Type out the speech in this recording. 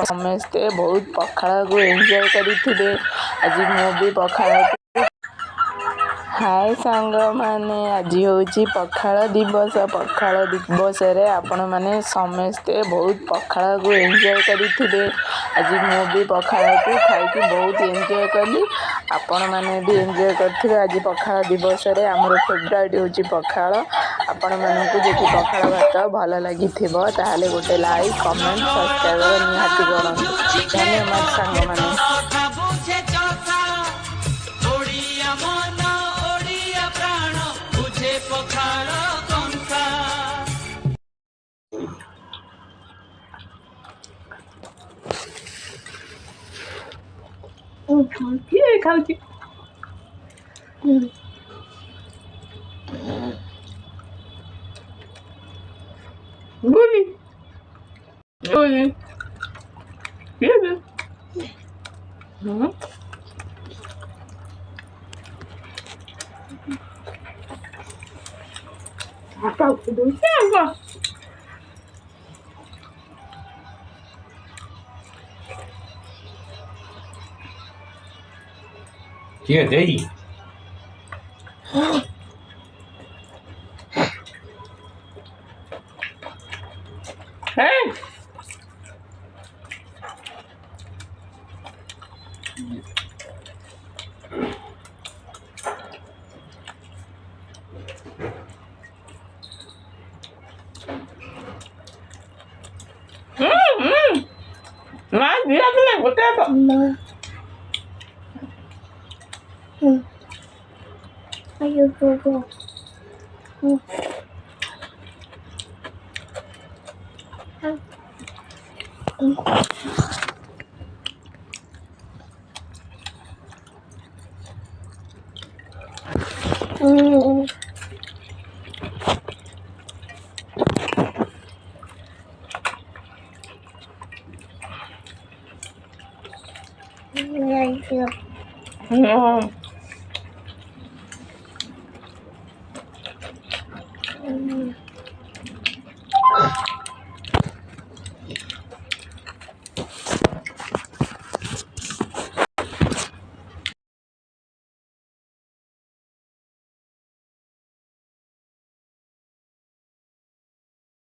ସମସ୍ତେ ବହୁତ ପଖାଳକୁ ଏନ୍ଜୟ କରିଥିବେ। ଆଜି ମୁଁ ବି ପଖାଳକୁ ହାଏ ସାଙ୍ଗମାନେ, ଆଜି ହେଉଛି ପଖାଳ ଦିବସ। ପଖାଳ ଦିବସରେ ଆପଣମାନେ ସମସ୍ତେ ବହୁତ ପଖାଳକୁ ଏନ୍ଜୟ କରିଥିବେ। ଆଜି ମୁଁ ବି ପଖାଳକୁ ଖାଇକି ବହୁତ ଏନ୍ଜୟ କଲି। ଆପଣମାନେ ବି ଏନ୍ଜୟ କରିଥିବେ। ଆଜି ପଖାଳ ଦିବସରେ ଆମର ଫେଭରାଇଟ୍ ହେଉଛି ପଖାଳ। ଆପଣମାନଙ୍କୁ ଯଦି ପଖାଳ ଭାତ ଭଲ ଲାଗିଥିବ ତାହେଲେ ଗୋଟେ ଲାଇକ୍, କମେଣ୍ଟ, ସବସ୍କ୍ରାଇବ୍ ନିହାତି କରନ୍ତୁ। ଧନ୍ୟବାଦ ସାଙ୍ଗମାନେ। କିଏ ଖାଉଛି? ବୁଲି ବୁଲି କିଏ Kia đi. Hey! Nói gì đó cái này của tao cậu. Ayo go.